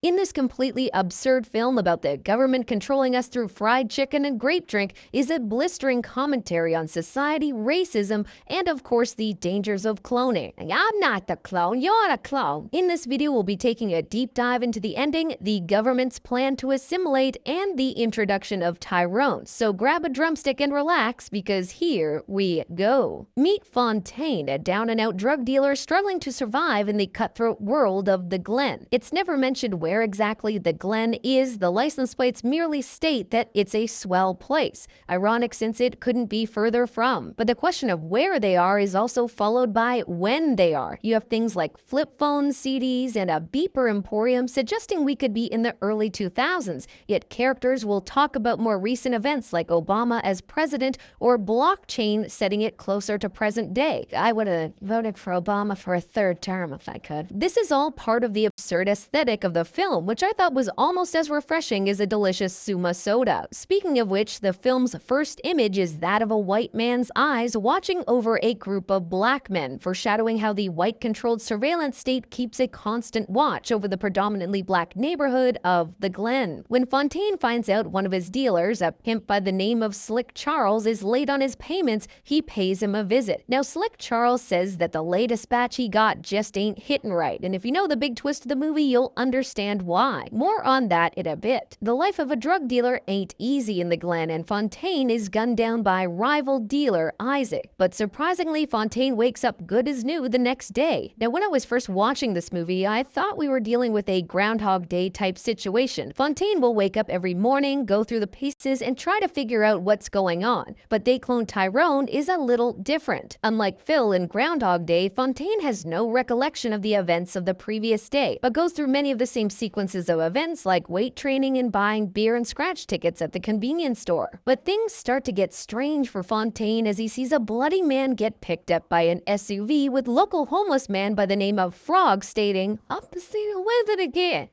In this completely absurd film about the government controlling us through fried chicken and grape drink is a blistering commentary on society, racism, and of course the dangers of cloning. I'm not the clone, you're the clone. In this video, we'll be taking a deep dive into the ending, the government's plan to assimilate, and the introduction of Tyrone. So grab a drumstick and relax because here we go. Meet Fontaine, a down-and-out drug dealer struggling to survive in the cutthroat world of the Glen. It's never mentioned where exactly the Glen is. The license plates merely state that it's a swell place. Ironic since it couldn't be further from. But the question of where they are is also followed by when they are. You have things like flip phones, CDs, and a beeper emporium suggesting we could be in the early 2000s, yet characters will talk about more recent events like Obama as president or blockchain setting it closer to present day. I would have voted for Obama for a third term if I could. This is all part of the absurd aesthetic of the film, which I thought was almost as refreshing as a delicious Suma soda. Speaking of which, the film's first image is that of a white man's eyes watching over a group of black men, foreshadowing how the white-controlled surveillance state keeps a constant watch over the predominantly black neighborhood of the Glen. When Fontaine finds out one of his dealers, a pimp by the name of Slick Charles, is late on his payments, he pays him a visit. Now, Slick Charles says that the latest batch he got just ain't hitting right, and if you know the big twist of the movie, you'll understand why. More on that in a bit. The life of a drug dealer ain't easy in the Glen, and Fontaine is gunned down by rival dealer Isaac. But surprisingly, Fontaine wakes up good as new the next day. Now, when I was first watching this movie, I thought we were dealing with a Groundhog Day type situation. Fontaine will wake up every morning, go through the paces, and try to figure out what's going on. But They Clone Tyrone is a little different. Unlike Phil in Groundhog Day, Fontaine has no recollection of the events of the previous day, but goes through many of the same sequences of events like weight training and buying beer and scratch tickets at the convenience store. But things start to get strange for Fontaine as he sees a bloody man get picked up by an SUV with local homeless man by the name of Frog stating, "Up to see the wizard again."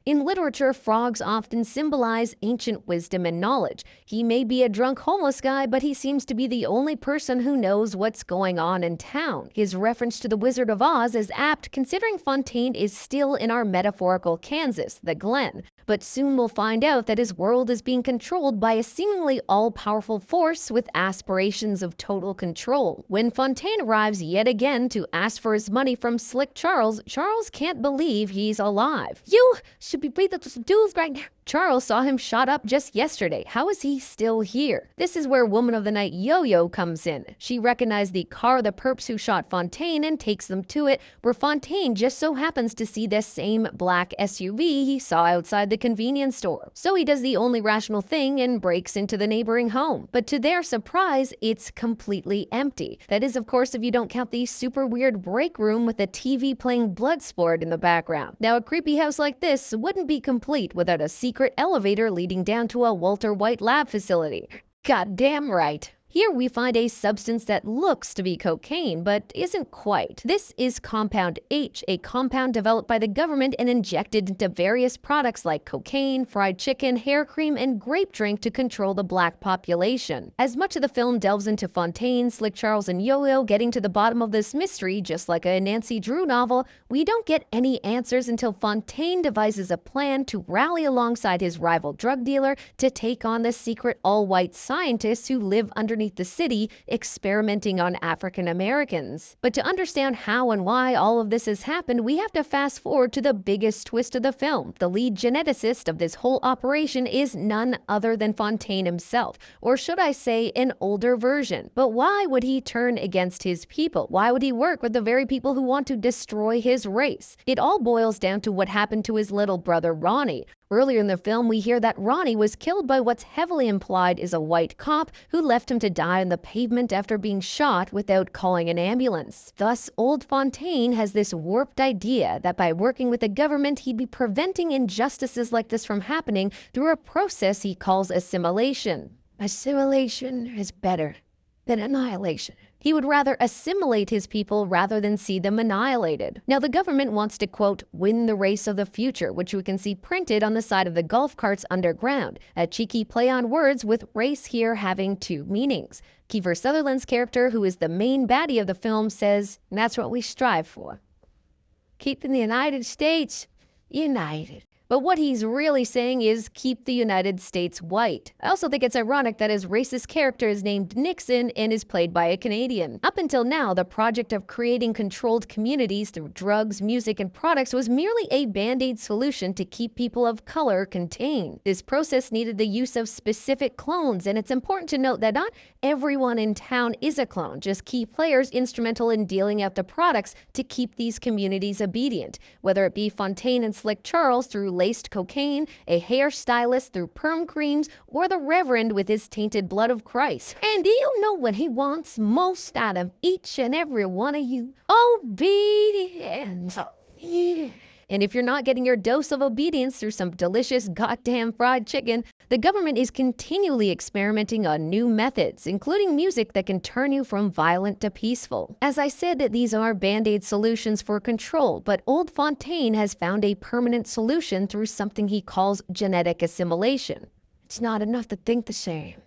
In literature, frogs often symbolize ancient wisdom and knowledge. He may be a drunk homeless guy, but he seems to be the only person who knows what's going on in town. His reference to the Wizard of Oz is apt considering Fontaine is still in our metaphorical Kansas, the Glen. But soon we'll find out that his world is being controlled by a seemingly all-powerful force with aspirations of total control. When Fontaine arrives yet again to ask for his money from Slick Charles, Charles can't believe he's alive. "You should be breathing some dudes right now." Charles saw him shot up just yesterday. How is he still here? This is where Woman of the Night Yo-Yo comes in. She recognized the car of the perps who shot Fontaine and takes them to it, where Fontaine just so happens to see this same black SUV he saw outside the convenience store. So he does the only rational thing and breaks into the neighboring home. But to their surprise, it's completely empty. That is, of course, if you don't count the super weird break room with a TV playing Bloodsport in the background. Now, a creepy house like this wouldn't be complete without a secret elevator leading down to a Walter White lab facility. Goddamn right. Here we find a substance that looks to be cocaine, but isn't quite. This is Compound H, a compound developed by the government and injected into various products like cocaine, fried chicken, hair cream, and grape drink to control the black population. As much of the film delves into Fontaine, Slick Charles, and Yo-Yo getting to the bottom of this mystery, just like a Nancy Drew novel, we don't get any answers until Fontaine devises a plan to rally alongside his rival drug dealer to take on the secret all-white scientists who live underneath the city experimenting on African Americans. But to understand how and why all of this has happened, we have to fast forward to the biggest twist of the film. The lead geneticist of this whole operation is none other than Fontaine himself, or should I say an older version. But why would he turn against his people? Why would he work with the very people who want to destroy his race? It all boils down to what happened to his little brother Ronnie. Earlier in the film, we hear that Ronnie was killed by what's heavily implied is a white cop who left him to die on the pavement after being shot without calling an ambulance. Thus, old Fontaine has this warped idea that by working with the government, he'd be preventing injustices like this from happening through a process he calls assimilation. Assimilation is better than annihilation. He would rather assimilate his people rather than see them annihilated. Now, the government wants to, quote, win the race of the future, which we can see printed on the side of the golf carts underground, a cheeky play on words with race here having two meanings. Kiefer Sutherland's character, who is the main baddie of the film, says, "That's what we strive for. Keeping the United States united." But what he's really saying is keep the United States white. I also think it's ironic that his racist character is named Nixon and is played by a Canadian. Up until now, the project of creating controlled communities through drugs, music, and products was merely a band-aid solution to keep people of color contained. This process needed the use of specific clones, and it's important to note that not everyone in town is a clone, just key players instrumental in dealing out the products to keep these communities obedient, whether it be Fontaine and Slick Charles through laced cocaine, a hairstylist through perm creams, or the Reverend with his tainted blood of Christ. And he'll know what he wants most out of each and every one of you. Obedience. Yeah. And if you're not getting your dose of obedience through some delicious goddamn fried chicken, the government is continually experimenting on new methods, including music that can turn you from violent to peaceful. As I said, these are band-aid solutions for control, but old Fontaine has found a permanent solution through something he calls genetic assimilation. It's not enough to think the same.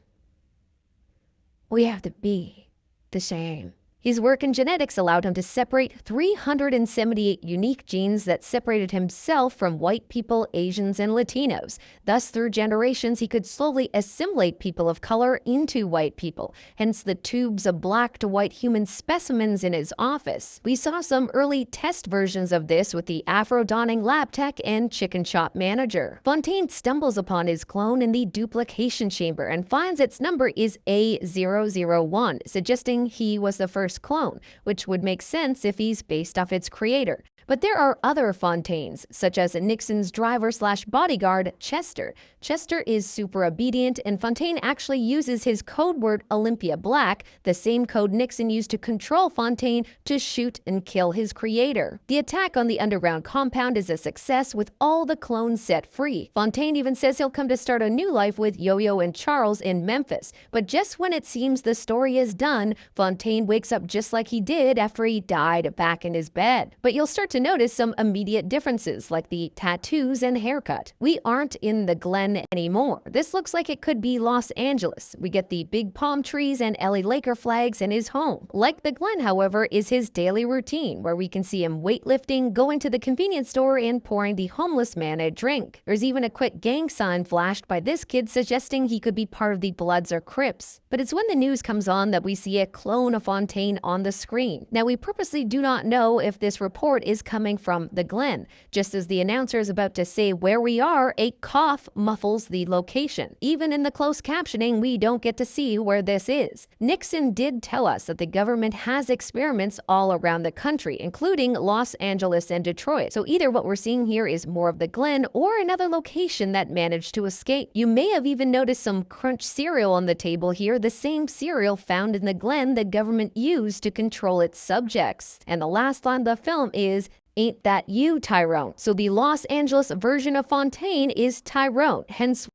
We have to be the same. His work in genetics allowed him to separate 378 unique genes that separated himself from white people, Asians, and Latinos. Thus, through generations, he could slowly assimilate people of color into white people, hence the tubes of black to white human specimens in his office. We saw some early test versions of this with the Afro-donning lab tech and chicken shop manager. Fontaine stumbles upon his clone in the duplication chamber and finds its number is A001, suggesting he was the first clone, which would make sense if he's based off its creator. But there are other Fontaines, such as Nixon's driver/bodyguard, Chester. Chester is super obedient, and Fontaine actually uses his code word Olympia Black, the same code Nixon used to control Fontaine to shoot and kill his creator. The attack on the underground compound is a success with all the clones set free. Fontaine even says he'll come to start a new life with Yo-Yo and Charles in Memphis. But just when it seems the story is done, Fontaine wakes up just like he did after he died back in his bed. But you'll start to notice some immediate differences like the tattoos and haircut. We aren't in the Glen anymore. This looks like it could be Los Angeles. We get the big palm trees and LA Laker flags in his home. Like the Glen, however, is his daily routine where we can see him weightlifting, going to the convenience store, and pouring the homeless man a drink. There's even a quick gang sign flashed by this kid suggesting he could be part of the Bloods or Crips. But it's when the news comes on that we see a clone of Fontaine on the screen. Now, we purposely do not know if this report is coming from the Glen. Just as the announcer is about to say where we are, a cough muffles the location. Even in the closed captioning, we don't get to see where this is. Nixon did tell us that the government has experiments all around the country, including Los Angeles and Detroit. So either what we're seeing here is more of the Glen or another location that managed to escape. You may have even noticed some Crunch cereal on the table here, the same cereal found in the Glen the government used to control its subjects. And the last line of the film is, "Ain't that you, Tyrone?" So the Los Angeles version of Fontaine is Tyrone, hence